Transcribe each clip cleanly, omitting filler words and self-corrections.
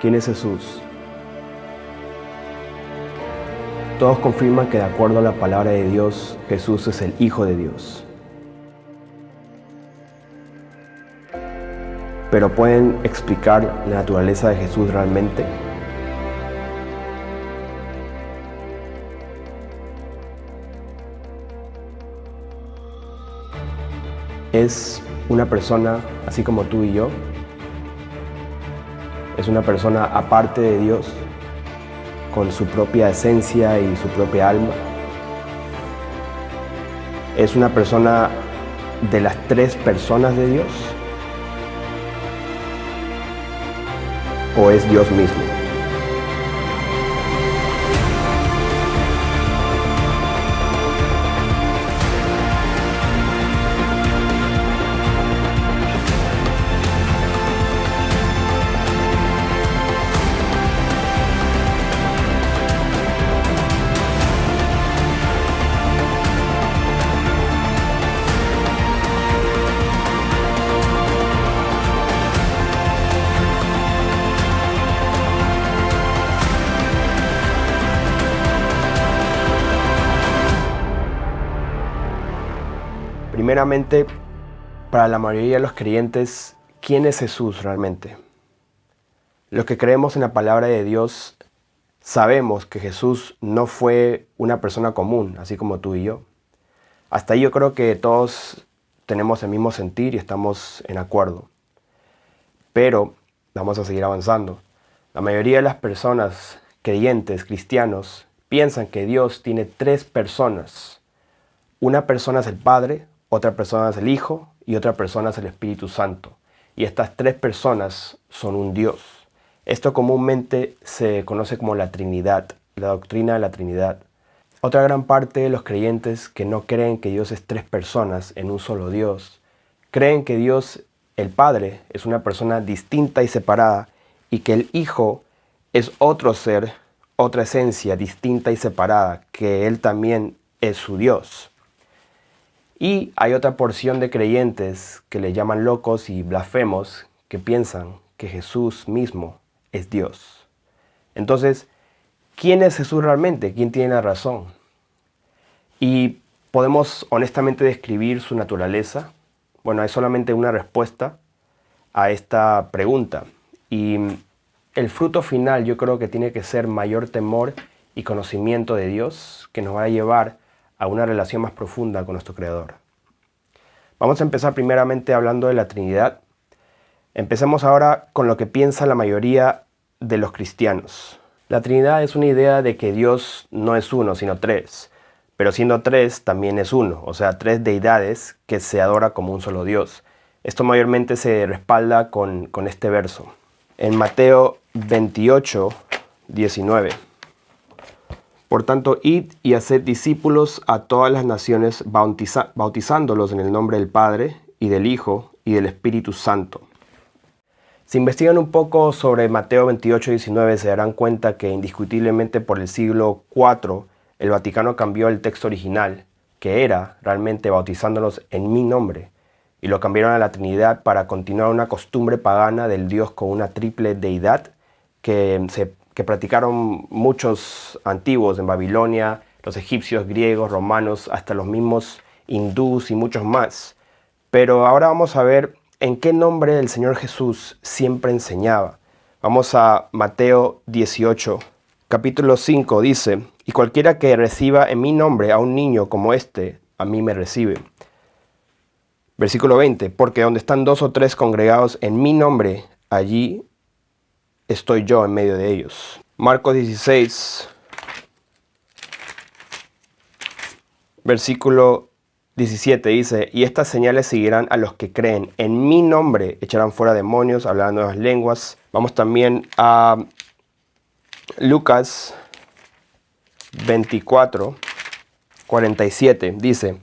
¿Quién es Jesús? Todos confirman que de acuerdo a la palabra de Dios, Jesús es el Hijo de Dios. Pero ¿pueden explicar la naturaleza de Jesús realmente? ¿Es una persona así como tú y yo? ¿Es una persona aparte de Dios, con su propia esencia y su propia alma? ¿Es una persona de las tres personas de Dios? ¿O es Dios mismo? Primeramente, para la mayoría de los creyentes, ¿quién es Jesús realmente? Los que creemos en la palabra de Dios sabemos que Jesús no fue una persona común, así como tú y yo. Hasta ahí yo creo que todos tenemos el mismo sentir y estamos en acuerdo. Pero vamos a seguir avanzando. La mayoría de las personas creyentes, cristianos, piensan que Dios tiene tres personas. Una persona es el Padre, otra persona es el Hijo y otra persona es el Espíritu Santo. Y estas tres personas son un Dios. Esto comúnmente se conoce como la Trinidad, la doctrina de la Trinidad. Otra gran parte de los creyentes que no creen que Dios es tres personas en un solo Dios, creen que Dios, el Padre, es una persona distinta y separada y que el Hijo es otro ser, otra esencia distinta y separada, que Él también es su Dios. Y hay otra porción de creyentes que le llaman locos y blasfemos que piensan que Jesús mismo es Dios. Entonces, ¿quién es Jesús realmente? ¿Quién tiene la razón? ¿Y podemos honestamente describir su naturaleza? Bueno, hay solamente una respuesta a esta pregunta. Y el fruto final yo creo que tiene que ser mayor temor y conocimiento de Dios, que nos va a llevar a una relación más profunda con nuestro Creador. Vamos a empezar primeramente hablando de la Trinidad. Empecemos ahora con lo que piensa la mayoría de los cristianos. La Trinidad es una idea de que Dios no es uno, sino tres. Pero siendo tres, también es uno, o sea, tres deidades que se adora como un solo Dios. Esto mayormente se respalda con este verso. En Mateo 28, 19. Por tanto, id y haced discípulos a todas las naciones, bautizándolos en el nombre del Padre, y del Hijo, y del Espíritu Santo. Si investigan un poco sobre Mateo 28, 19, se darán cuenta que indiscutiblemente por el siglo IV, el Vaticano cambió el texto original, que era realmente bautizándolos en mi nombre, y lo cambiaron a la Trinidad para continuar una costumbre pagana del Dios con una triple deidad que practicaron muchos antiguos en Babilonia, los egipcios, griegos, romanos, hasta los mismos hindús y muchos más. Pero ahora vamos a ver en qué nombre el Señor Jesús siempre enseñaba. Vamos a Mateo 18, capítulo 5, dice: y cualquiera que reciba en mi nombre a un niño como este, a mí me recibe. Versículo 20, porque donde están dos o tres congregados en mi nombre, allí estoy yo en medio de ellos. Marcos 16, versículo 17 dice: y estas señales seguirán a los que creen. En mi nombre echarán fuera demonios, hablarán nuevas lenguas. Vamos también a Lucas 24, 47. Dice: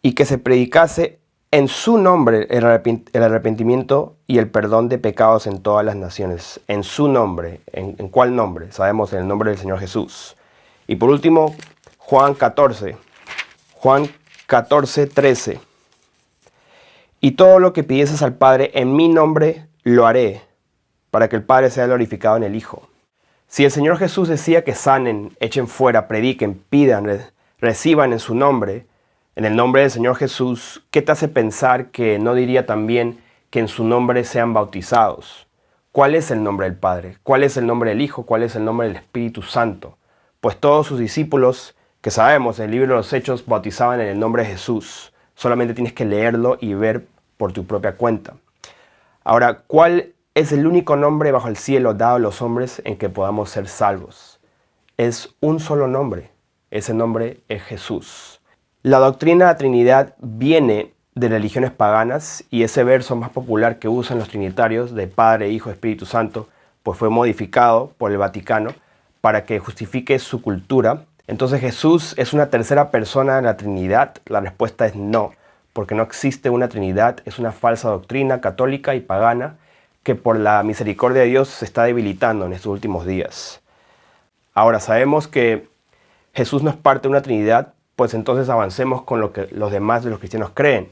y que se predicase en su nombre el arrepentimiento y el perdón de pecados en todas las naciones. En su nombre. ¿En cuál nombre? Sabemos, en el nombre del Señor Jesús. Y por último, Juan 14. Juan 14, 13. Y todo lo que pidieses al Padre en mi nombre, lo haré, para que el Padre sea glorificado en el Hijo. Si el Señor Jesús decía que sanen, echen fuera, prediquen, pidan, reciban en su nombre, en el nombre del Señor Jesús, ¿qué te hace pensar que no diría también que en su nombre sean bautizados? ¿Cuál es el nombre del Padre? ¿Cuál es el nombre del Hijo? ¿Cuál es el nombre del Espíritu Santo? Pues todos sus discípulos, que sabemos, en el libro de los Hechos, bautizaban en el nombre de Jesús. Solamente tienes que leerlo y ver por tu propia cuenta. Ahora, ¿cuál es el único nombre bajo el cielo dado a los hombres en que podamos ser salvos? Es un solo nombre. Ese nombre es Jesús. La doctrina de la Trinidad viene de religiones paganas y ese verso más popular que usan los trinitarios de Padre, Hijo, Espíritu Santo, pues fue modificado por el Vaticano para que justifique su cultura. Entonces, ¿Jesús es una tercera persona de la Trinidad? La respuesta es no, porque no existe una Trinidad, es una falsa doctrina católica y pagana que por la misericordia de Dios se está debilitando en estos últimos días. Ahora, sabemos que Jesús no es parte de una Trinidad, pues entonces avancemos con lo que los demás de los cristianos creen.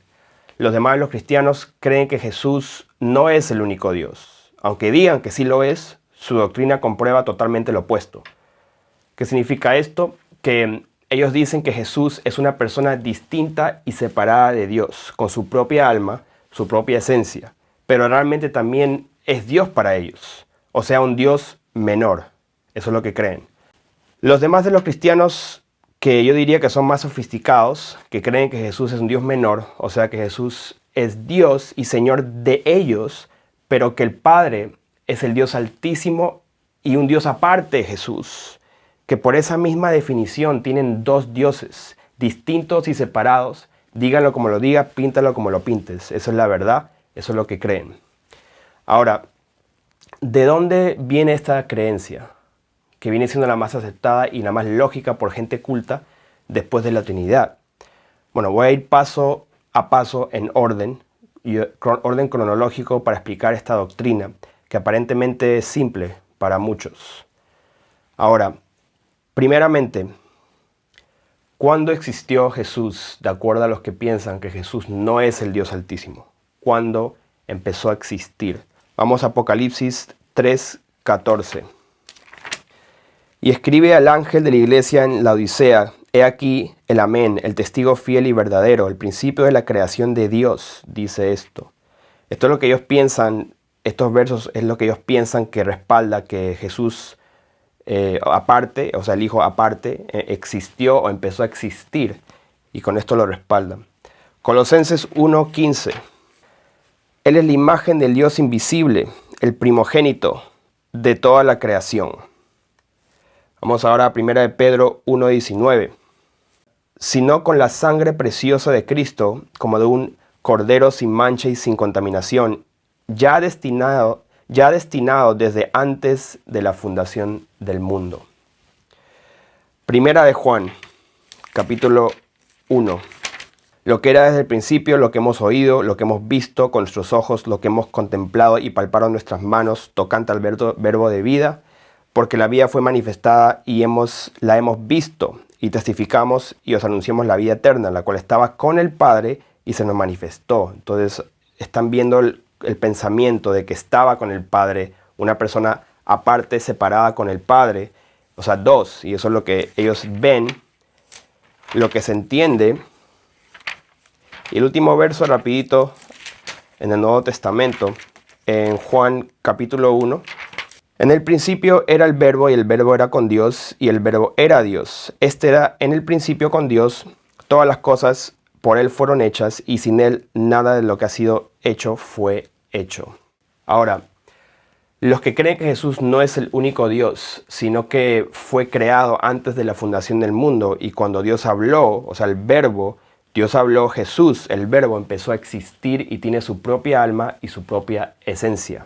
Los demás de los cristianos creen que Jesús no es el único Dios. Aunque digan que sí lo es, su doctrina comprueba totalmente lo opuesto. ¿Qué significa esto? Que ellos dicen que Jesús es una persona distinta y separada de Dios, con su propia alma, su propia esencia, pero realmente también es Dios para ellos, o sea, un Dios menor. Eso es lo que creen. Los demás de los cristianos, que yo diría que son más sofisticados, que creen que Jesús es un Dios menor, o sea que Jesús es Dios y Señor de ellos, pero que el Padre es el Dios altísimo y un Dios aparte de Jesús, que por esa misma definición tienen dos dioses, distintos y separados, díganlo como lo diga, píntalo como lo pintes, eso es la verdad, eso es lo que creen. Ahora, ¿de dónde viene esta creencia? Que viene siendo la más aceptada y la más lógica por gente culta después de la Trinidad. Bueno, voy a ir paso a paso en orden cronológico para explicar esta doctrina, que aparentemente es simple para muchos. Ahora, primeramente, ¿cuándo existió Jesús, de acuerdo a los que piensan que Jesús no es el Dios Altísimo? ¿Cuándo empezó a existir? Vamos a Apocalipsis 3:14. Y escribe al ángel de la iglesia en la Odisea: he aquí el Amén, el testigo fiel y verdadero, el principio de la creación de Dios, dice esto. Esto es lo que ellos piensan, estos versos es lo que ellos piensan que respalda que Jesús aparte, o sea, el Hijo aparte, existió o empezó a existir, y con esto lo respaldan. Colosenses 1:15. Él es la imagen del Dios invisible, el primogénito de toda la creación. Vamos ahora a 1 de Pedro 1:19. Sino con la sangre preciosa de Cristo, como de un cordero sin mancha y sin contaminación, ya destinado desde antes de la fundación del mundo. 1 de Juan, capítulo 1. Lo que era desde el principio, lo que hemos oído, lo que hemos visto con nuestros ojos, lo que hemos contemplado y palpado en nuestras manos, tocante al verbo de vida, porque la vida fue manifestada y la hemos visto y testificamos y os anunciamos la vida eterna, la cual estaba con el Padre y se nos manifestó. Entonces están viendo el pensamiento de que estaba con el Padre, una persona aparte, separada con el Padre, o sea, dos, y eso es lo que ellos ven, lo que se entiende. Y el último verso, rapidito, en el Nuevo Testamento, en Juan capítulo 1. En el principio era el verbo y el verbo era con Dios y el verbo era Dios. Este era en el principio con Dios, todas las cosas por él fueron hechas y sin él nada de lo que ha sido hecho fue hecho. Ahora, los que creen que Jesús no es el único Dios, sino que fue creado antes de la fundación del mundo y cuando Dios habló, o sea, el verbo, Dios habló, Jesús, el verbo, empezó a existir y tiene su propia alma y su propia esencia.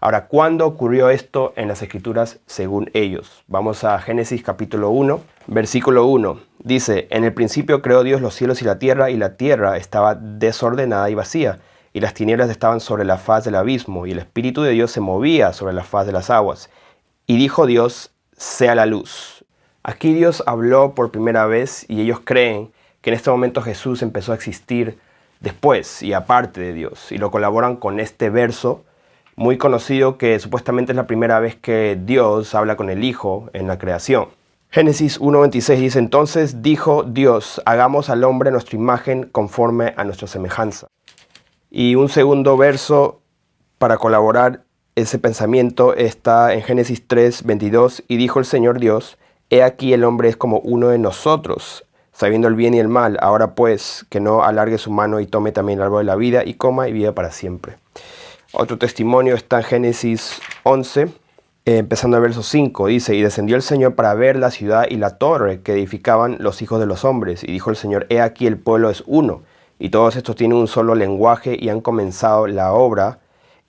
Ahora, ¿cuándo ocurrió esto en las Escrituras según ellos? Vamos a Génesis capítulo 1, versículo 1. Dice: en el principio creó Dios los cielos y la tierra estaba desordenada y vacía, y las tinieblas estaban sobre la faz del abismo, y el Espíritu de Dios se movía sobre la faz de las aguas. Y dijo Dios: sea la luz. Aquí Dios habló por primera vez y ellos creen que en este momento Jesús empezó a existir después y aparte de Dios, y lo colaboran con este verso muy conocido que supuestamente es la primera vez que Dios habla con el Hijo en la creación. Génesis 1:26 dice, entonces dijo Dios, hagamos al hombre a nuestra imagen conforme a nuestra semejanza. Y un segundo verso para colaborar ese pensamiento está en Génesis 3:22, y dijo el Señor Dios, he aquí el hombre es como uno de nosotros, sabiendo el bien y el mal. Ahora pues, que no alargue su mano y tome también el árbol de la vida y coma y viva para siempre. Otro testimonio está en Génesis 11, empezando el verso 5. Dice, y descendió el Señor para ver la ciudad y la torre que edificaban los hijos de los hombres. Y dijo el Señor, he aquí el pueblo es uno, y todos estos tienen un solo lenguaje y han comenzado la obra,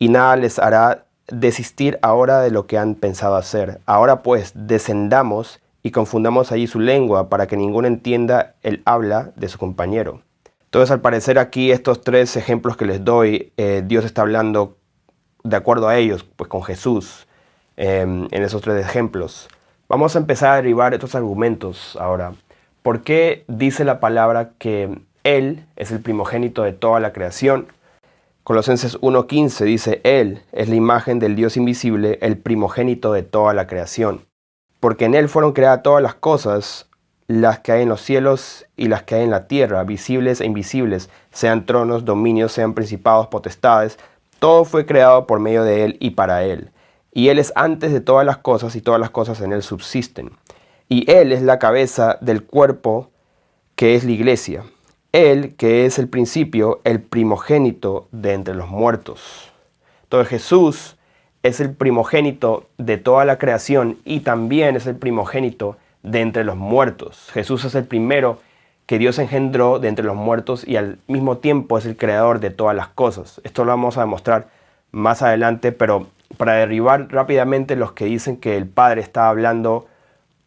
y nada les hará desistir ahora de lo que han pensado hacer. Ahora pues, descendamos y confundamos allí su lengua para que ninguno entienda el habla de su compañero. Entonces, al parecer aquí estos tres ejemplos que les doy, Dios está hablando de acuerdo a ellos, pues con Jesús, en esos tres ejemplos. Vamos a empezar a derivar estos argumentos ahora. ¿Por qué dice la palabra que Él es el primogénito de toda la creación? Colosenses 1:15 dice, Él es la imagen del Dios invisible, el primogénito de toda la creación. Porque en Él fueron creadas todas las cosas, las que hay en los cielos y las que hay en la tierra, visibles e invisibles, sean tronos, dominios, sean principados, potestades. Todo fue creado por medio de Él y para Él. Y Él es antes de todas las cosas y todas las cosas en Él subsisten. Y Él es la cabeza del cuerpo que es la iglesia. Él, que es el principio, el primogénito de entre los muertos. Entonces Jesús es el primogénito de toda la creación y también es el primogénito de entre los muertos. Jesús es el primero que Dios engendró de entre los muertos y al mismo tiempo es el creador de todas las cosas. Esto lo vamos a demostrar más adelante, pero para derribar rápidamente los que dicen que el Padre estaba hablando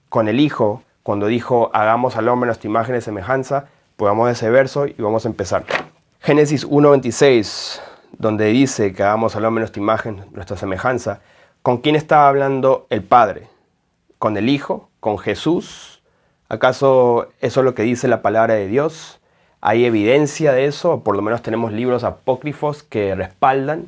con el Hijo cuando dijo, hagamos al hombre nuestra imagen y semejanza, pues vamos a ese verso y vamos a empezar. Génesis 1:26, donde dice que hagamos al hombre nuestra imagen, nuestra semejanza. ¿Con quién estaba hablando el Padre? ¿Con el Hijo? ¿Con Jesús? ¿Acaso eso es lo que dice la palabra de Dios? ¿Hay evidencia de eso? O por lo menos tenemos libros apócrifos que respaldan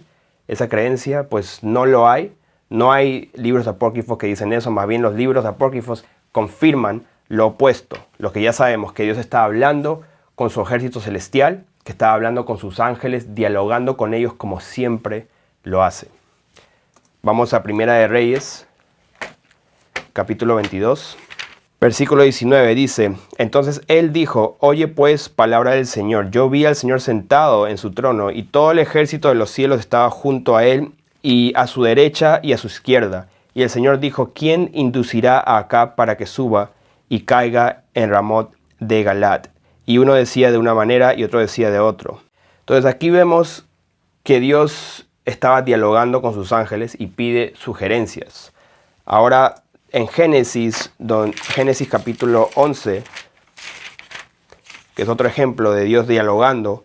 esa creencia. Pues no lo hay. No hay libros apócrifos que dicen eso. Más bien los libros apócrifos confirman lo opuesto. Lo que ya sabemos, que Dios está hablando con su ejército celestial, que está hablando con sus ángeles, dialogando con ellos como siempre lo hace. Vamos a Primera de Reyes, capítulo 22, versículo 19, dice, entonces él dijo, oye pues palabra del Señor, yo vi al Señor sentado en su trono y todo el ejército de los cielos estaba junto a él y a su derecha y a su izquierda. Y el Señor dijo, ¿quién inducirá a Acab para que suba y caiga en Ramot de Galad? Y uno decía de una manera y otro decía de otro. Entonces aquí vemos que Dios estaba dialogando con sus ángeles y pide sugerencias. Ahora, en Génesis capítulo 11, que es otro ejemplo de Dios dialogando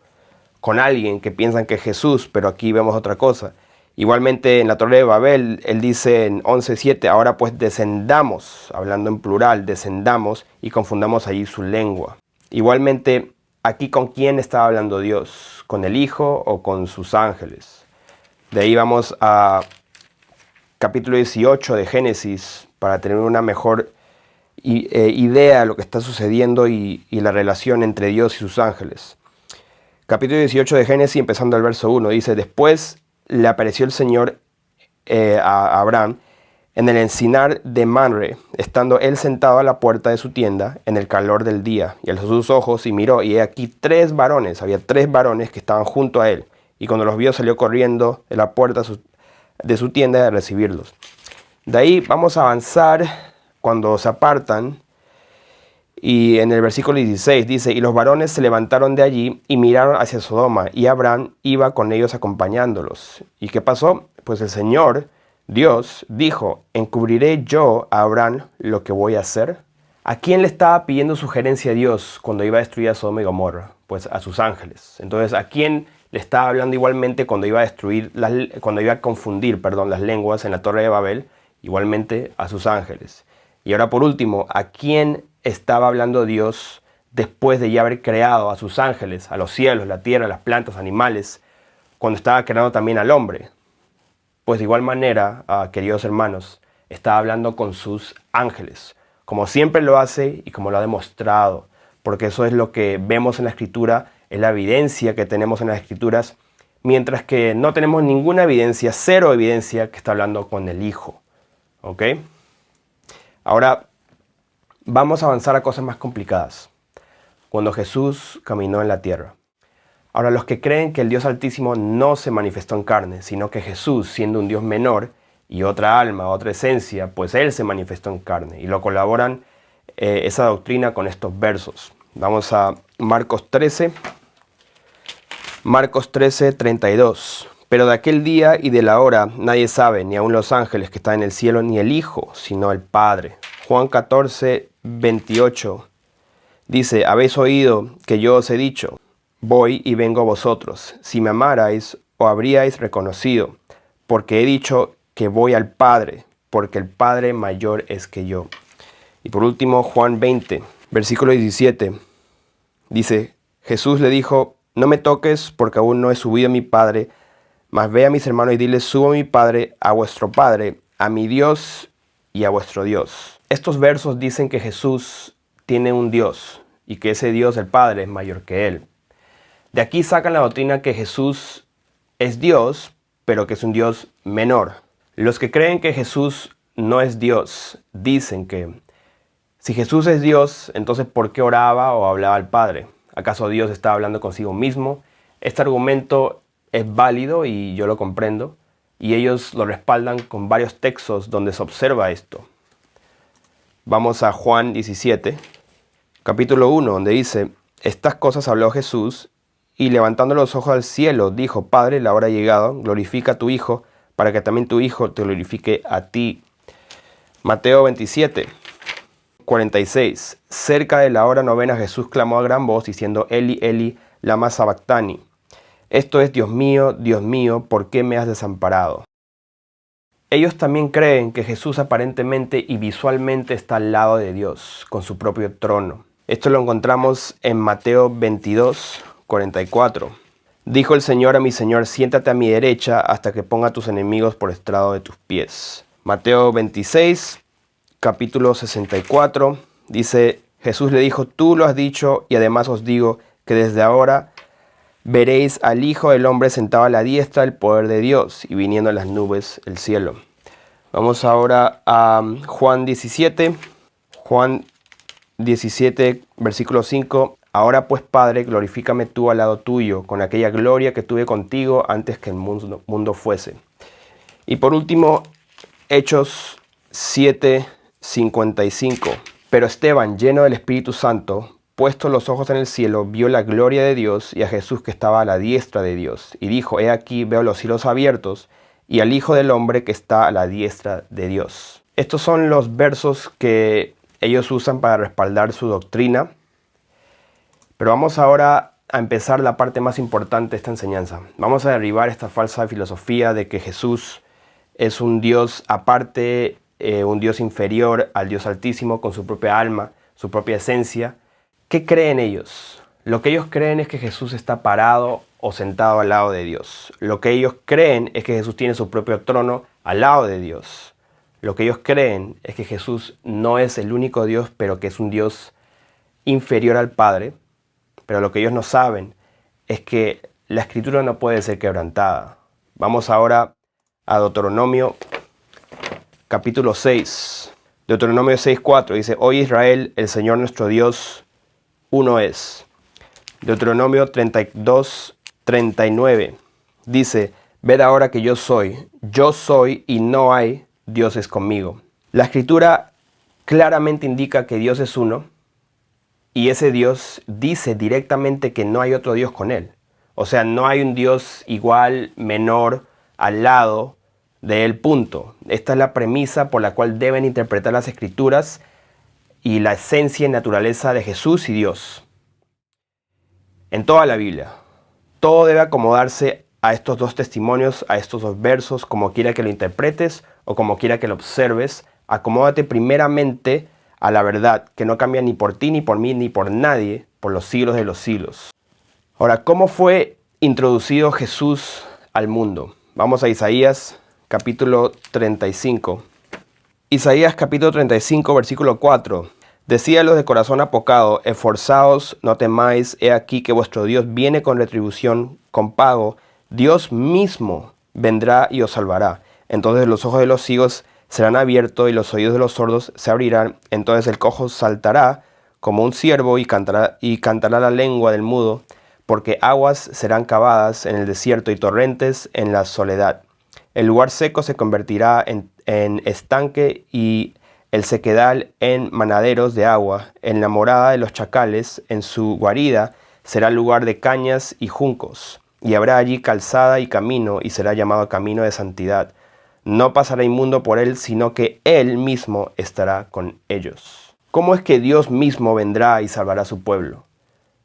con alguien que piensan que es Jesús, pero aquí vemos otra cosa. Igualmente en la Torre de Babel, él dice en 11:7, ahora pues descendamos, hablando en plural, descendamos y confundamos allí su lengua. Igualmente, aquí ¿con quién estaba hablando Dios? ¿Con el Hijo o con sus ángeles? De ahí vamos a capítulo 18 de Génesis, para tener una mejor idea de lo que está sucediendo y la relación entre Dios y sus ángeles. Capítulo 18 de Génesis, empezando al verso 1, dice, después le apareció el Señor a Abraham en el encinar de Mamre, estando él sentado a la puerta de su tienda en el calor del día, y alzó sus ojos y miró, y he aquí había tres varones que estaban junto a él, y cuando los vio salió corriendo de la puerta de su tienda a recibirlos. De ahí vamos a avanzar cuando se apartan, y en el versículo 16 dice, y los varones se levantaron de allí y miraron hacia Sodoma, y Abraham iba con ellos acompañándolos. ¿Y qué pasó? Pues el Señor, Dios, dijo, ¿encubriré yo a Abraham lo que voy a hacer? ¿A quién le estaba pidiendo sugerencia a Dios cuando iba a destruir a Sodoma y Gomorra? Pues a sus ángeles. Entonces, ¿a quién le estaba hablando igualmente cuando iba a confundir las lenguas en la Torre de Babel? Igualmente a sus ángeles. Y ahora por último, ¿a quién estaba hablando Dios después de ya haber creado a sus ángeles, a los cielos, la tierra, las plantas, animales, cuando estaba creando también al hombre? pues de igual manera, queridos hermanos, está hablando con sus ángeles, como siempre lo hace y como lo ha demostrado, porque eso es lo que vemos en la Escritura, es la evidencia que tenemos en las Escrituras, mientras que no tenemos ninguna evidencia, cero evidencia que está hablando con el Hijo. ¿Ok? Ahora, vamos a avanzar a cosas más complicadas. Cuando Jesús caminó en la tierra. Ahora, los que creen que el Dios Altísimo no se manifestó en carne, sino que Jesús, siendo un Dios menor y otra alma, otra esencia, pues Él se manifestó en carne. Y lo colaboran esa doctrina con estos versos. Vamos a Marcos 13. Marcos 13, 32. Pero de aquel día y de la hora nadie sabe, ni aun los ángeles que están en el cielo, ni el Hijo, sino el Padre. Juan 14, 28. Dice, habéis oído que yo os he dicho, voy y vengo a vosotros. Si me amarais, os habríais reconocido, porque he dicho que voy al Padre, porque el Padre mayor es que yo. Y por último, Juan 20, versículo 17. Dice, Jesús le dijo, no me toques, porque aún no he subido a mi Padre, mas ve a mis hermanos y diles, subo a mi Padre, a vuestro Padre, a mi Dios y a vuestro Dios. Estos versos dicen que Jesús tiene un Dios, y que ese Dios, el Padre, es mayor que Él. De aquí sacan la doctrina que Jesús es Dios, pero que es un Dios menor. Los que creen que Jesús no es Dios, dicen que si Jesús es Dios, entonces ¿por qué oraba o hablaba al Padre? ¿Acaso Dios estaba hablando consigo mismo? Este argumento es válido y yo lo comprendo, y ellos lo respaldan con varios textos donde se observa esto. Vamos a Juan 17. Capítulo 1, donde dice, estas cosas habló Jesús, y levantando los ojos al cielo, dijo, Padre, la hora ha llegado, glorifica a tu Hijo, para que también tu Hijo te glorifique a ti. Mateo 27, 46. Cerca de la hora novena Jesús clamó a gran voz, diciendo, Eli, Eli, lama sabactani. Esto es, Dios mío, ¿por qué me has desamparado? Ellos también creen que Jesús aparentemente y visualmente está al lado de Dios, con su propio trono. Esto lo encontramos en Mateo 22, 44. Dijo el Señor a mi Señor, siéntate a mi derecha hasta que ponga a tus enemigos por estrado de tus pies. Mateo 26, capítulo 64, dice, Jesús le dijo, tú lo has dicho y además os digo que desde ahora veréis al Hijo del Hombre sentado a la diestra del poder de Dios y viniendo en las nubes el cielo. Vamos ahora a Juan 17. Juan 17, versículo 5. Ahora pues, Padre, glorifícame tú al lado tuyo, con aquella gloria que tuve contigo antes que el mundo fuese. Y por último, Hechos 7, 55. Pero Esteban, lleno del Espíritu Santo, puestos los ojos en el cielo, vio la gloria de Dios y a Jesús que estaba a la diestra de Dios. Y dijo, he aquí, veo los cielos abiertos y al Hijo del Hombre que está a la diestra de Dios. Estos son los versos que ellos usan para respaldar su doctrina. Pero vamos ahora a empezar la parte más importante de esta enseñanza. Vamos a derribar esta falsa filosofía de que Jesús es un Dios aparte, un Dios inferior al Dios Altísimo con su propia alma, su propia esencia. ¿Qué creen ellos? Lo que ellos creen es que Jesús está parado o sentado al lado de Dios. Lo que ellos creen es que Jesús tiene su propio trono al lado de Dios. Lo que ellos creen es que Jesús no es el único Dios, pero que es un Dios inferior al Padre. Pero lo que ellos no saben es que la Escritura no puede ser quebrantada. Vamos ahora a Deuteronomio capítulo 6. Deuteronomio 6:4 dice, Oye Israel, el Señor nuestro Dios, uno es. Deuteronomio 32:39 dice, ved ahora que yo soy y no hay dioses conmigo. La Escritura claramente indica que Dios es uno y ese Dios dice directamente que no hay otro Dios con él. O sea, no hay un Dios igual, menor, al lado de él, punto. Esta es la premisa por la cual deben interpretar las Escrituras y la esencia y naturaleza de Jesús y Dios. En toda la Biblia, todo debe acomodarse a estos dos testimonios, a estos dos versos, como quiera que lo interpretes o como quiera que lo observes. Acomódate primeramente a la verdad, que no cambia ni por ti, ni por mí, ni por nadie, por los siglos de los siglos. Ahora, ¿cómo fue introducido Jesús al mundo? Vamos a Isaías, capítulo 35. Isaías capítulo 35, versículo 4. Decía los de corazón apocado, esforzaos, no temáis, he aquí que vuestro Dios viene con retribución, con pago. Dios mismo vendrá y os salvará. Entonces los ojos de los ciegos serán abiertos y los oídos de los sordos se abrirán. Entonces el cojo saltará como un ciervo y cantará la lengua del mudo, porque aguas serán cavadas en el desierto y torrentes en la soledad. El lugar seco se convertirá en estanque y el sequedal en manaderos de agua. En la morada de los chacales, en su guarida, será lugar de cañas y juncos. Y habrá allí calzada y camino, y será llamado camino de santidad. No pasará inmundo por él, sino que él mismo estará con ellos. ¿Cómo es que Dios mismo vendrá y salvará a su pueblo?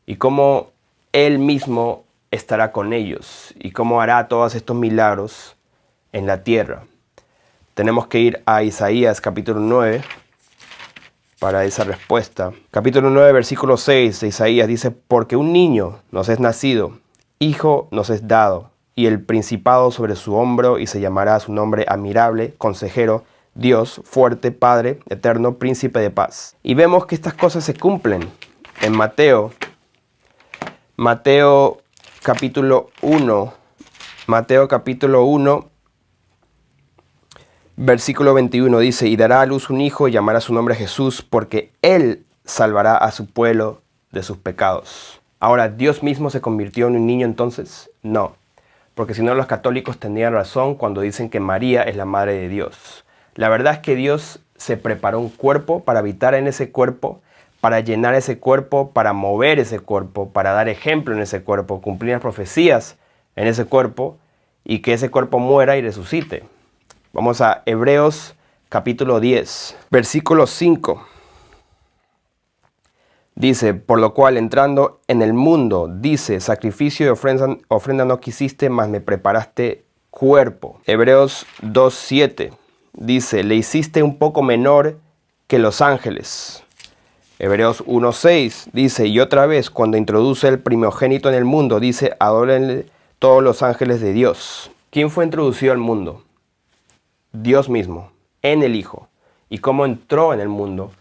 ¿Y cómo él mismo estará con ellos? ¿Y cómo hará todos estos milagros en la tierra? Tenemos que ir a Isaías capítulo 9 para esa respuesta. Capítulo 9, versículo 6 de Isaías dice, porque un niño nos es nacido, hijo nos es dado, y el principado sobre su hombro, y se llamará su nombre admirable, consejero, Dios, fuerte, Padre, eterno, príncipe de paz. Y vemos que estas cosas se cumplen en Mateo capítulo 1, versículo 21 dice, y dará a luz un hijo y llamará su nombre Jesús, porque él salvará a su pueblo de sus pecados. Ahora, ¿Dios mismo se convirtió en un niño entonces? No, porque si no los católicos tendrían razón cuando dicen que María es la madre de Dios. La verdad es que Dios se preparó un cuerpo para habitar en ese cuerpo, para llenar ese cuerpo, para mover ese cuerpo, para dar ejemplo en ese cuerpo, cumplir las profecías en ese cuerpo y que ese cuerpo muera y resucite. Vamos a Hebreos capítulo 10, versículo 5. Dice, por lo cual entrando en el mundo, dice, sacrificio y ofrenda no quisiste, mas me preparaste cuerpo. Hebreos 2:7 dice, le hiciste un poco menor que los ángeles. Hebreos 1:6 dice, y otra vez, cuando introduce el primogénito en el mundo, dice, adórenle todos los ángeles de Dios. ¿Quién fue introducido al mundo? Dios mismo, en el Hijo. ¿Y cómo entró en el mundo?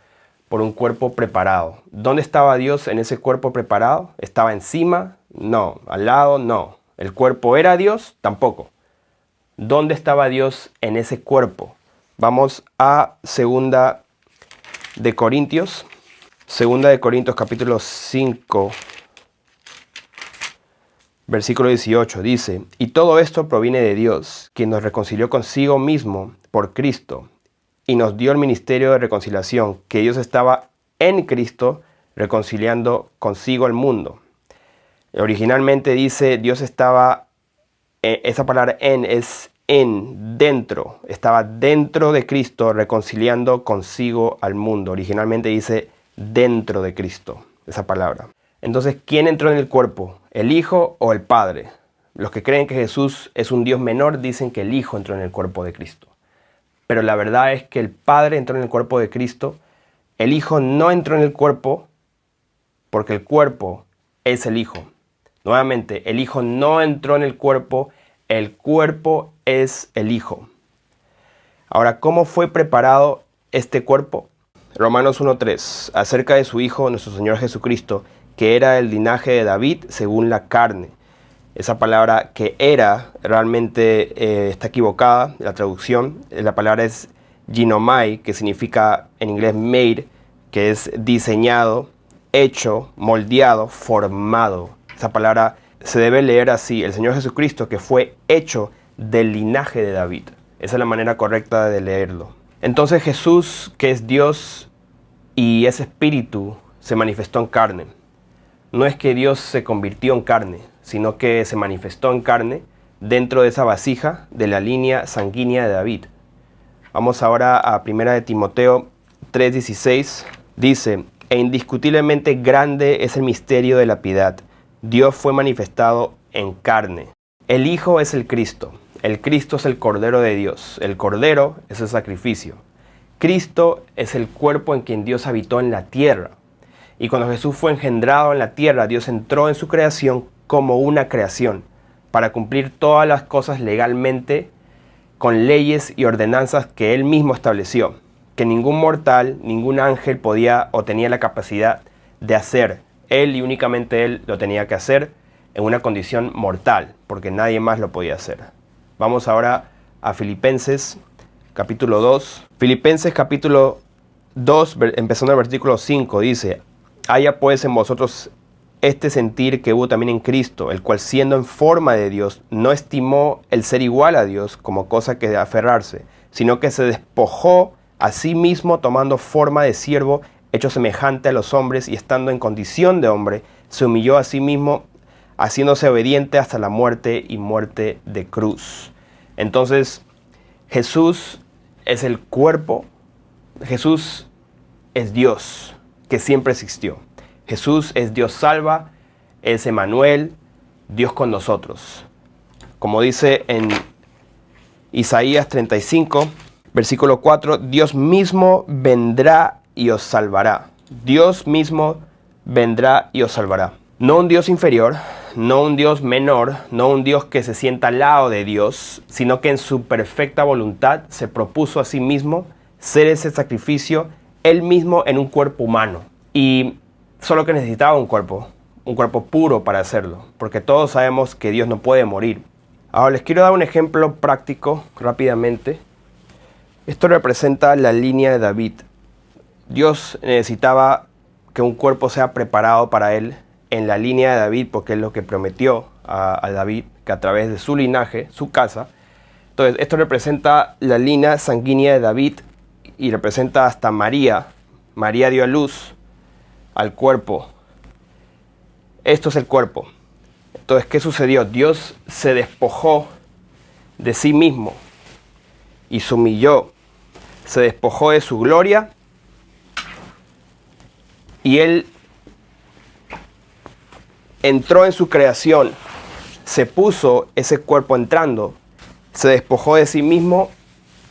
Por un cuerpo preparado. ¿Dónde estaba Dios en ese cuerpo preparado? ¿Estaba encima? No. ¿Al lado? No. ¿El cuerpo era Dios? Tampoco. ¿Dónde estaba Dios en ese cuerpo? Vamos a Segunda de Corintios capítulo 5, versículo 18. Dice, y todo esto proviene de Dios, quien nos reconcilió consigo mismo por Cristo, y nos dio el ministerio de reconciliación, que Dios estaba en Cristo reconciliando consigo al mundo. Originalmente dice, Dios estaba, esa palabra en es en, dentro, estaba dentro de Cristo reconciliando consigo al mundo. Originalmente dice dentro de Cristo, esa palabra. Entonces, ¿quién entró en el cuerpo? ¿El Hijo o el Padre? Los que creen que Jesús es un Dios menor dicen que el Hijo entró en el cuerpo de Cristo. Pero la verdad es que el Padre entró en el cuerpo de Cristo. El Hijo no entró en el cuerpo porque el cuerpo es el Hijo. Nuevamente, el Hijo no entró en el cuerpo es el Hijo. Ahora, ¿cómo fue preparado este cuerpo? Romanos 1:3, acerca de su Hijo, nuestro Señor Jesucristo, que era el linaje de David según la carne. Esa palabra que era realmente está equivocada, la traducción. La palabra es ginomai, que significa en inglés made, que es diseñado, hecho, moldeado, formado. Esa palabra se debe leer así, el Señor Jesucristo, que fue hecho del linaje de David. Esa es la manera correcta de leerlo. Entonces Jesús, que es Dios y es espíritu, se manifestó en carne. No es que Dios se convirtió en carne, sino que se manifestó en carne dentro de esa vasija de la línea sanguínea de David. Vamos ahora a 1 de Timoteo 3:16. Dice, e indiscutiblemente grande es el misterio de la piedad. Dios fue manifestado en carne. El Hijo es el Cristo. El Cristo es el Cordero de Dios. El Cordero es el sacrificio. Cristo es el cuerpo en quien Dios habitó en la tierra. Y cuando Jesús fue engendrado en la tierra, Dios entró en su creación como una creación, para cumplir todas las cosas legalmente con leyes y ordenanzas que Él mismo estableció, que ningún mortal, ningún ángel podía o tenía la capacidad de hacer. Él y únicamente Él lo tenía que hacer en una condición mortal, porque nadie más lo podía hacer. Vamos ahora a Filipenses capítulo 2. Filipenses capítulo 2, empezando el versículo 5, dice: haya pues en vosotros este sentir que hubo también en Cristo, el cual siendo en forma de Dios, no estimó el ser igual a Dios como cosa que de aferrarse, sino que se despojó a sí mismo, tomando forma de siervo, hecho semejante a los hombres, y estando en condición de hombre, se humilló a sí mismo, haciéndose obediente hasta la muerte y muerte de cruz. Entonces, Jesús es el cuerpo, Jesús es Dios, que siempre existió. Jesús es Dios salva, es Emmanuel, Dios con nosotros. Como dice en Isaías 35, versículo 4, Dios mismo vendrá y os salvará. Dios mismo vendrá y os salvará. No un Dios inferior, no un Dios menor, no un Dios que se sienta al lado de Dios, sino que en su perfecta voluntad se propuso a sí mismo ser ese sacrificio, Él mismo en un cuerpo humano. Y solo que necesitaba un cuerpo puro para hacerlo, porque todos sabemos que Dios no puede morir. Ahora les quiero dar un ejemplo práctico rápidamente. Esto representa la línea de David. Dios necesitaba que un cuerpo sea preparado para Él en la línea de David, porque es lo que prometió a David, que a través de su linaje, su casa. Entonces, esto representa la línea sanguínea de David y representa hasta María. María dio a luz al cuerpo. Esto es el cuerpo. Entonces, ¿qué sucedió? Dios se despojó de sí mismo y se humilló. Se despojó de su gloria y Él entró en su creación. Se puso ese cuerpo entrando. Se despojó de sí mismo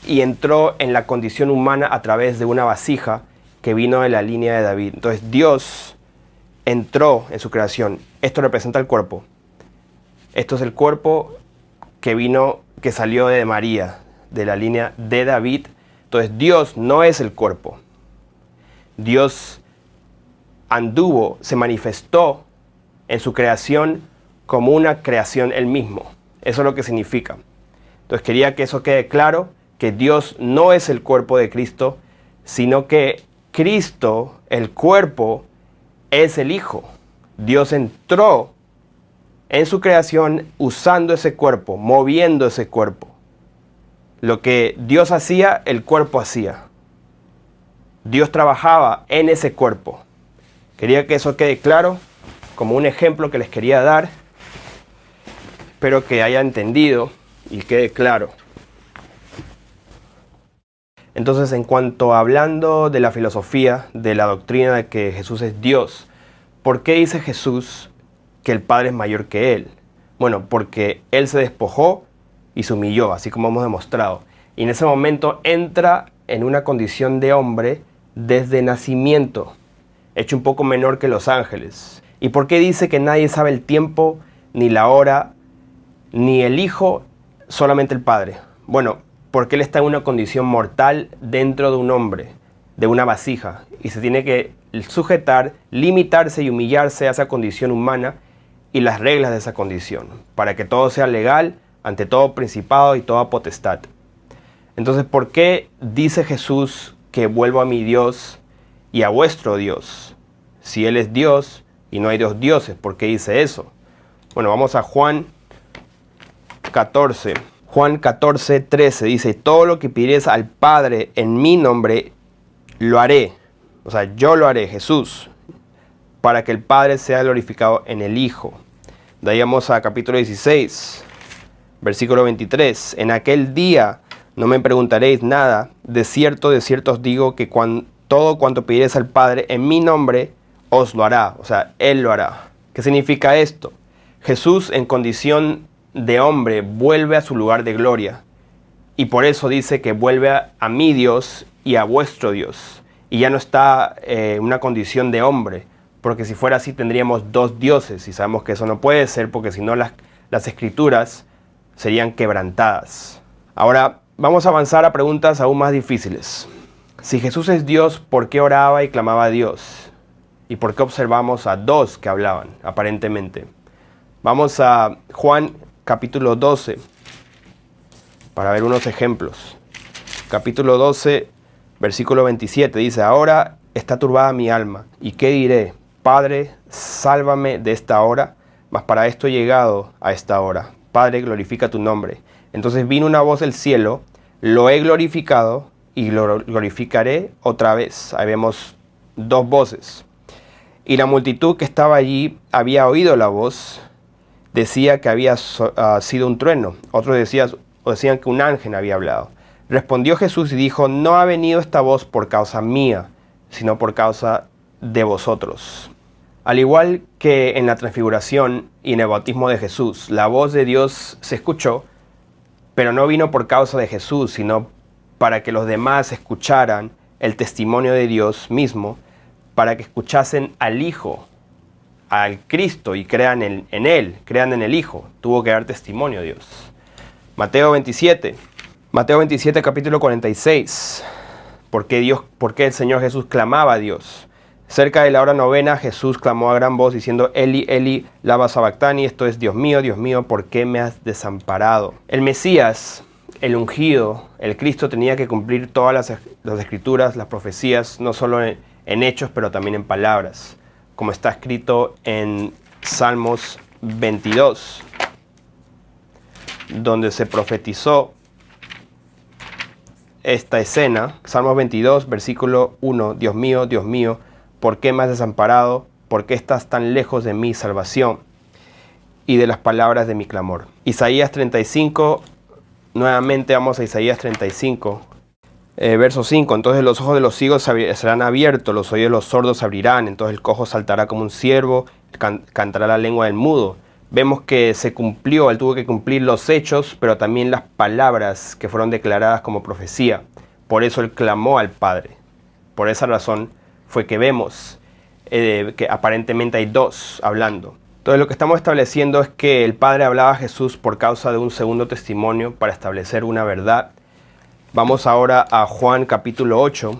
y entró en la condición humana a través de una vasija que vino de la línea de David. Entonces Dios entró en su creación. Esto representa el cuerpo. Esto es el cuerpo que salió de María, de la línea de David. Entonces Dios no es el cuerpo. Dios anduvo, se manifestó en su creación como una creación Él mismo. Eso es lo que significa. Entonces quería que eso quede claro, que Dios no es el cuerpo de Cristo, sino que Cristo, el cuerpo, es el Hijo. Dios entró en su creación usando ese cuerpo, moviendo ese cuerpo. Lo que Dios hacía, el cuerpo hacía. Dios trabajaba en ese cuerpo. Quería que eso quede claro, como un ejemplo que les quería dar. Espero que haya entendido y quede claro. Entonces, en cuanto a hablando de la filosofía, de la doctrina de que Jesús es Dios, ¿por qué dice Jesús que el Padre es mayor que Él? Bueno, porque Él se despojó y se humilló, así como hemos demostrado. Y en ese momento entra en una condición de hombre desde nacimiento, hecho un poco menor que los ángeles. ¿Y por qué dice que nadie sabe el tiempo, ni la hora, ni el Hijo, solamente el Padre? Bueno, porque Él está en una condición mortal dentro de un hombre, de una vasija, y se tiene que sujetar, limitarse y humillarse a esa condición humana y las reglas de esa condición, para que todo sea legal ante todo principado y toda potestad. Entonces, ¿por qué dice Jesús que vuelvo a mi Dios y a vuestro Dios? Si Él es Dios y no hay dos dioses, ¿por qué dice eso? Bueno, vamos a Juan 14. Juan 14, 13 dice: todo lo que pidieres al Padre en mi nombre, lo haré. O sea, yo lo haré, Jesús, para que el Padre sea glorificado en el Hijo. De ahí vamos a capítulo 16, versículo 23. En aquel día no me preguntaréis nada. De cierto os digo que todo cuanto pidiereis al Padre en mi nombre, os lo hará. O sea, Él lo hará. ¿Qué significa esto? Jesús, en condición de hombre, vuelve a su lugar de gloria. Y por eso dice que vuelve a mi Dios y a vuestro Dios. Y ya no está en una condición de hombre. Porque si fuera así tendríamos dos dioses. Y sabemos que eso no puede ser, porque si no las escrituras serían quebrantadas. Ahora vamos a avanzar a preguntas aún más difíciles. Si Jesús es Dios, ¿por qué oraba y clamaba a Dios? ¿Y por qué observamos a dos que hablaban, aparentemente? Vamos a Juan capítulo 12 para ver unos ejemplos. Capítulo 12, versículo 27 dice: ahora está turbada mi alma, ¿y qué diré? Padre, sálvame de esta hora, mas para esto he llegado a esta hora. Padre, glorifica tu nombre. Entonces vino una voz del cielo: lo he glorificado y lo glorificaré otra vez. Ahí vemos dos voces. Y la multitud que estaba allí había oído la voz, decía que había sido un trueno. Otros decían que un ángel había hablado. Respondió Jesús y dijo: no ha venido esta voz por causa mía, sino por causa de vosotros. Al igual que en la transfiguración y en el bautismo de Jesús, la voz de Dios se escuchó, pero no vino por causa de Jesús, sino para que los demás escucharan el testimonio de Dios mismo, para que escuchasen al Hijo, al Cristo, y crean en Él, crean en el Hijo. Tuvo que dar testimonio Dios. Mateo 27, capítulo 46. ¿Por qué el Señor Jesús clamaba a Dios? Cerca de la hora novena, Jesús clamó a gran voz diciendo: Eli, Eli, lama sabactani, esto es: Dios mío, ¿por qué me has desamparado? El Mesías, el ungido, el Cristo, tenía que cumplir todas las escrituras, las profecías, no solo en hechos, pero también en palabras, como está escrito en Salmos 22, donde se profetizó esta escena. Salmos 22, versículo 1: Dios mío, ¿por qué me has desamparado? ¿Por qué estás tan lejos de mi salvación y de las palabras de mi clamor? Isaías 35, nuevamente vamos a Isaías 35, verso 5. Entonces los ojos de los ciegos serán abiertos, los oídos de los sordos se abrirán, entonces el cojo saltará como un ciervo, cantará la lengua del mudo. Vemos que se cumplió, él tuvo que cumplir los hechos, pero también las palabras que fueron declaradas como profecía. Por eso él clamó al Padre. Por esa razón fue que vemos que aparentemente hay dos hablando. Entonces lo que estamos estableciendo es que el Padre hablaba a Jesús por causa de un segundo testimonio para establecer una verdad. Vamos ahora a Juan capítulo 8,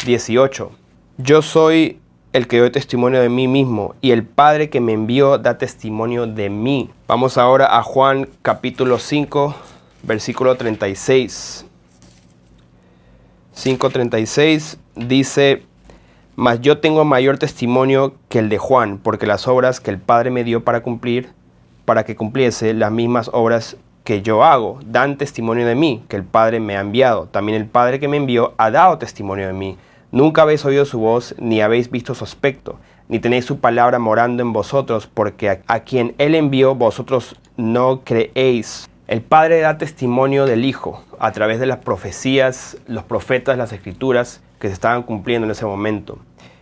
18. Yo soy el que doy testimonio de mí mismo, y el Padre que me envió da testimonio de mí. Vamos ahora a Juan capítulo 5, versículo 36. 5:36 dice: mas yo tengo mayor testimonio que el de Juan, porque las obras que el Padre me dio para que cumpliese las mismas obras que yo hago, dan testimonio de mí, que el Padre me ha enviado. También el Padre que me envió ha dado testimonio de mí. Nunca habéis oído su voz, ni habéis visto su aspecto, ni tenéis su palabra morando en vosotros, porque a quien Él envió vosotros no creéis. El Padre da testimonio del Hijo a través de las profecías, los profetas, las escrituras que se estaban cumpliendo en ese momento.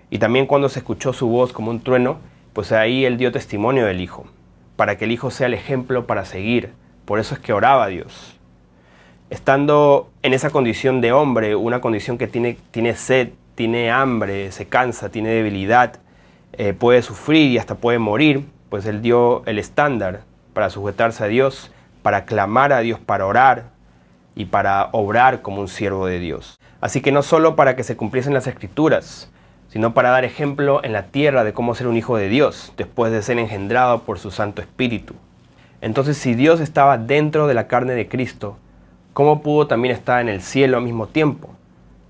Y también cuando se escuchó su voz como un trueno, pues ahí Él dio testimonio del Hijo, para que el Hijo sea el ejemplo para seguir. Por eso es que oraba a Dios. Estando en esa condición de hombre, una condición que tiene sed, tiene hambre, se cansa, tiene debilidad, puede sufrir y hasta puede morir, pues Él dio el estándar para sujetarse a Dios, para clamar a Dios, para orar y para obrar como un siervo de Dios. Así que no solo para que se cumpliesen las escrituras, sino para dar ejemplo en la tierra de cómo ser un hijo de Dios, después de ser engendrado por su Santo Espíritu. Entonces, si Dios estaba dentro de la carne de Cristo, ¿cómo pudo también estar en el cielo al mismo tiempo?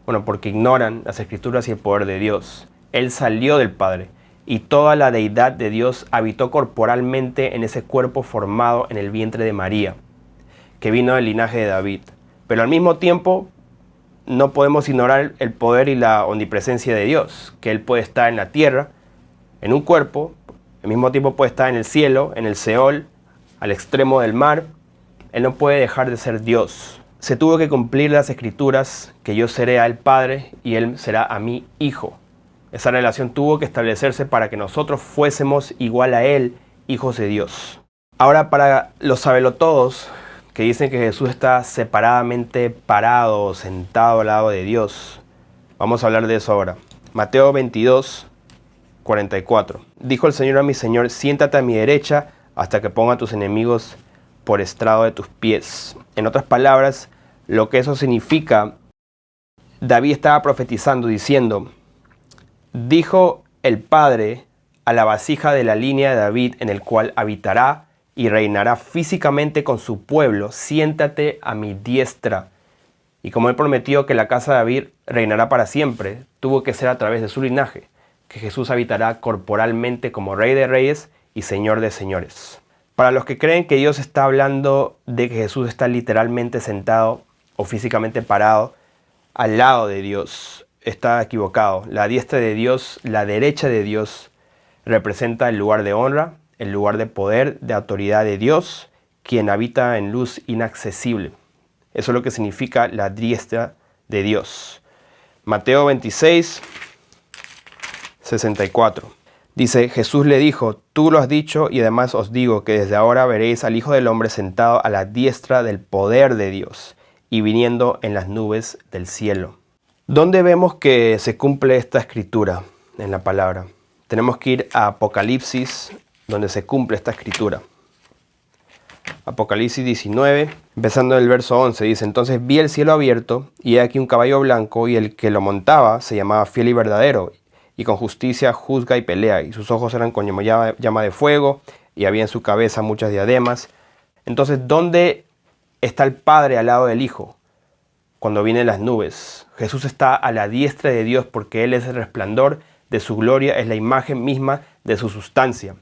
Bueno, porque ignoran las escrituras y el poder de Dios. Él salió del Padre, y toda la deidad de Dios habitó corporalmente en ese cuerpo formado en el vientre de María, que vino del linaje de David. Pero al mismo tiempo, no podemos ignorar el poder y la omnipresencia de Dios, que Él puede estar en la tierra, en un cuerpo, al mismo tiempo puede estar en el cielo, en el Seol, al extremo del mar. Él no puede dejar de ser Dios. Se tuvo que cumplir las escrituras, que yo seré a Él Padre y Él será a mí Hijo. Esa relación tuvo que establecerse para que nosotros fuésemos igual a Él, hijos de Dios. Ahora, para los sabelotodos que dicen que Jesús está separadamente parado o sentado al lado de Dios, vamos a hablar de eso ahora. Mateo 22, 44. Dijo el Señor a mi Señor: siéntate a mi derecha hasta que ponga a tus enemigos por estrado de tus pies. En otras palabras, lo que eso significa, David estaba profetizando diciendo, dijo el Padre a la vasija de la línea de David, en el cual habitará y reinará físicamente con su pueblo, siéntate a mi diestra. Y como él prometió que la casa de David reinará para siempre, tuvo que ser a través de su linaje, que Jesús habitará corporalmente como Rey de Reyes y Señor de Señores. Para los que creen que Dios está hablando de que Jesús está literalmente sentado o físicamente parado al lado de Dios, está equivocado. La diestra de Dios, la derecha de Dios, representa el lugar de honra, el lugar de poder, de autoridad de Dios, quien habita en luz inaccesible. Eso es lo que significa la diestra de Dios. Mateo 26, 64. Dice, Jesús le dijo, tú lo has dicho y además os digo que desde ahora veréis al Hijo del Hombre sentado a la diestra del poder de Dios y viniendo en las nubes del cielo. ¿Dónde vemos que se cumple esta escritura en la palabra? Tenemos que ir a Apocalipsis, donde se cumple esta escritura. Apocalipsis 19, empezando el verso 11, dice, entonces vi el cielo abierto, y he aquí un caballo blanco, y el que lo montaba se llamaba Fiel y Verdadero, y con justicia juzga y pelea, y sus ojos eran como llama de fuego, y había en su cabeza muchas diademas. Entonces, ¿dónde está el Padre al lado del Hijo? Cuando vienen las nubes. Jesús está a la diestra de Dios porque Él es el resplandor de su gloria, es la imagen misma de su sustancia.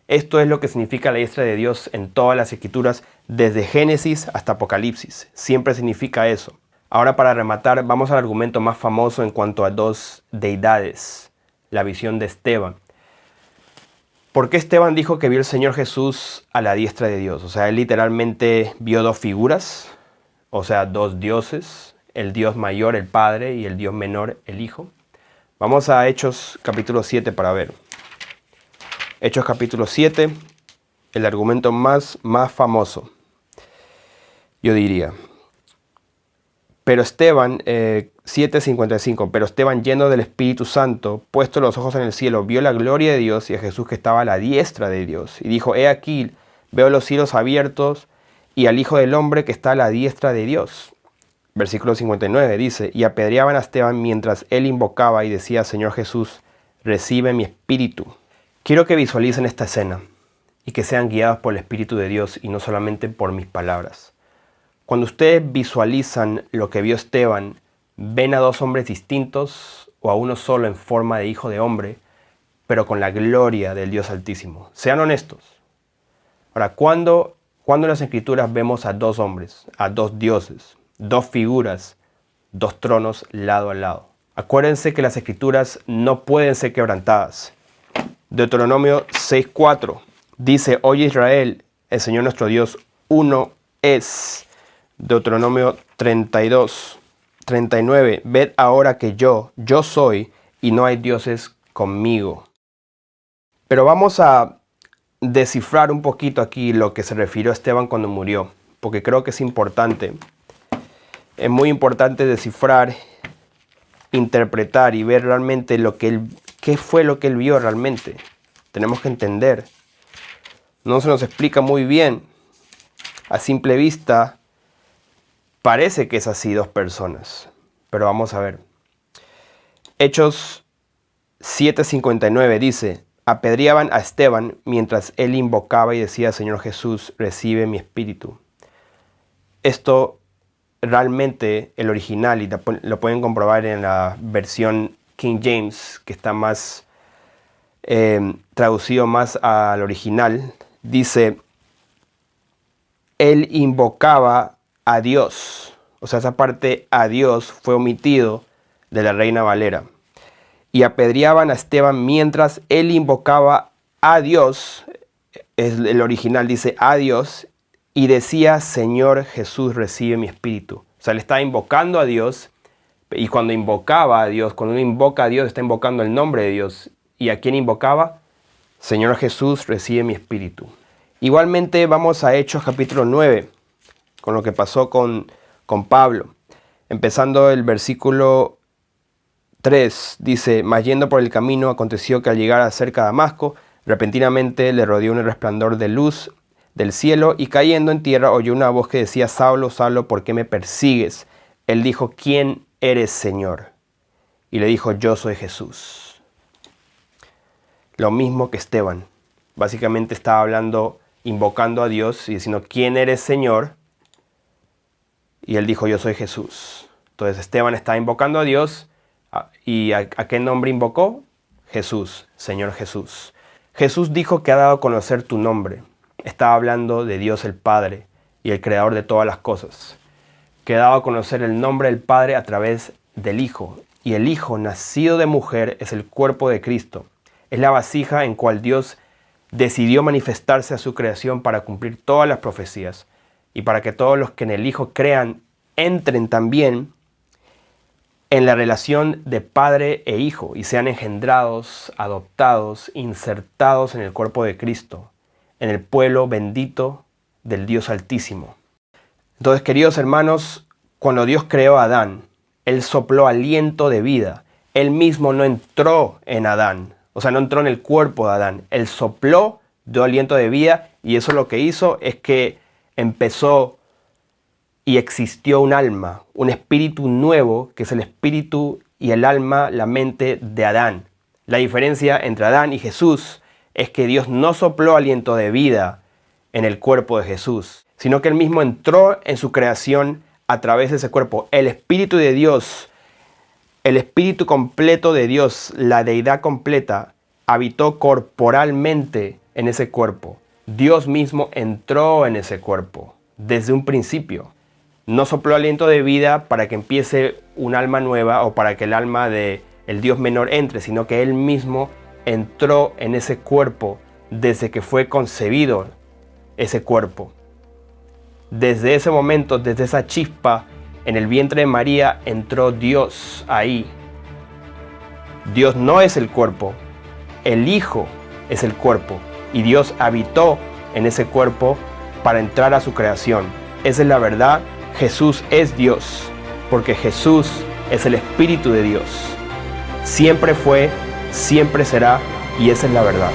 Esto es lo que significa la diestra de Dios en todas las escrituras, desde Génesis hasta Apocalipsis. Siempre significa eso. Ahora, para rematar, vamos al argumento más famoso en cuanto a dos deidades, la visión de Esteban. ¿Por qué Esteban dijo que vio al Señor Jesús a la diestra de Dios? O sea, él literalmente vio dos figuras, o sea, dos dioses, el Dios mayor, el Padre, y el Dios menor, el Hijo. Vamos a Hechos capítulo 7 para ver. Hechos capítulo 7, el argumento más famoso, yo diría. Pero Esteban, 7:55, pero Esteban, lleno del Espíritu Santo, puesto los ojos en el cielo, vio la gloria de Dios y a Jesús que estaba a la diestra de Dios. Y dijo, he aquí, veo los cielos abiertos y al Hijo del Hombre que está a la diestra de Dios. Versículo 59 dice, y apedreaban a Esteban mientras él invocaba y decía, Señor Jesús, recibe mi espíritu. Quiero que visualicen esta escena y que sean guiados por el Espíritu de Dios y no solamente por mis palabras. Cuando ustedes visualizan lo que vio Esteban, ¿ven a dos hombres distintos o a uno solo en forma de hijo de hombre, pero con la gloria del Dios Altísimo? Sean honestos. Ahora, ¿cuándo en las Escrituras vemos a dos hombres, a dos dioses, dos figuras, dos tronos lado a lado? Acuérdense que las Escrituras no pueden ser quebrantadas. Deuteronomio 6:4 dice, oye Israel, el Señor nuestro Dios, uno es. Deuteronomio 32:39, ved ahora que yo soy y no hay dioses conmigo. Pero vamos a descifrar un poquito aquí lo que se refirió a Esteban cuando murió, porque creo que es importante. Es muy importante descifrar, interpretar y ver realmente qué fue lo que él vio realmente. Tenemos que entender. No se nos explica muy bien. A simple vista, parece que es así dos personas. Pero vamos a ver. Hechos 7:59 dice, apedreaban a Esteban mientras él invocaba y decía, Señor Jesús, recibe mi espíritu. Esto realmente, el original, y lo pueden comprobar en la versión King James, que está más traducido más al original, dice, él invocaba a Dios. O sea, esa parte a Dios fue omitido de la Reina Valera. Y apedreaban a Esteban mientras él invocaba a Dios. El original dice a Dios. Y decía, Señor Jesús, recibe mi espíritu. O sea, le estaba invocando a Dios. Y cuando invocaba a Dios, cuando uno invoca a Dios, está invocando el nombre de Dios. ¿Y a quién invocaba? Señor Jesús, recibe mi espíritu. Igualmente vamos a Hechos capítulo 9, con lo que pasó con Pablo. Empezando el versículo 3, dice, mas yendo por el camino, aconteció que al llegar cerca de Damasco, repentinamente le rodeó un resplandor de luz del cielo y cayendo en tierra oyó una voz que decía: Saulo, Saulo, ¿por qué me persigues? Él dijo: ¿Quién eres, Señor? Y le dijo: Yo soy Jesús. Lo mismo que Esteban. Básicamente estaba hablando, invocando a Dios y diciendo: ¿Quién eres, Señor? Y él dijo: Yo soy Jesús. Entonces Esteban estaba invocando a Dios. ¿Y a qué nombre invocó? Jesús, Señor Jesús. Jesús dijo que ha dado a conocer tu nombre. Estaba hablando de Dios el Padre y el Creador de todas las cosas. Que ha dado a conocer el nombre del Padre a través del Hijo. Y el Hijo, nacido de mujer, es el cuerpo de Cristo. Es la vasija en cual Dios decidió manifestarse a su creación para cumplir todas las profecías. Y para que todos los que en el Hijo crean entren también en la relación de padre e hijo y sean engendrados, adoptados, insertados en el cuerpo de Cristo, en el pueblo bendito del Dios Altísimo. Entonces, queridos hermanos, cuando Dios creó a Adán, Él sopló aliento de vida. Él mismo no entró en Adán, o sea, no entró en el cuerpo de Adán. Él sopló, dio aliento de vida, y eso lo que hizo es que empezó y existió un alma, un espíritu nuevo, que es el espíritu y el alma, la mente de Adán. La diferencia entre Adán y Jesús es que Dios no sopló aliento de vida en el cuerpo de Jesús, sino que Él mismo entró en su creación a través de ese cuerpo. El Espíritu de Dios, el Espíritu completo de Dios, la deidad completa, habitó corporalmente en ese cuerpo. Dios mismo entró en ese cuerpo desde un principio. No sopló aliento de vida para que empiece un alma nueva o para que el alma del Dios menor entre, sino que Él mismo entró en ese cuerpo desde que fue concebido ese cuerpo. Desde ese momento, desde esa chispa en el vientre de María, entró Dios ahí. Dios no es el cuerpo, el Hijo es el cuerpo, y Dios habitó en ese cuerpo para entrar a su creación. Esa es la verdad. Jesús es Dios, porque Jesús es el Espíritu de Dios. Siempre fue, siempre será, y esa es la verdad.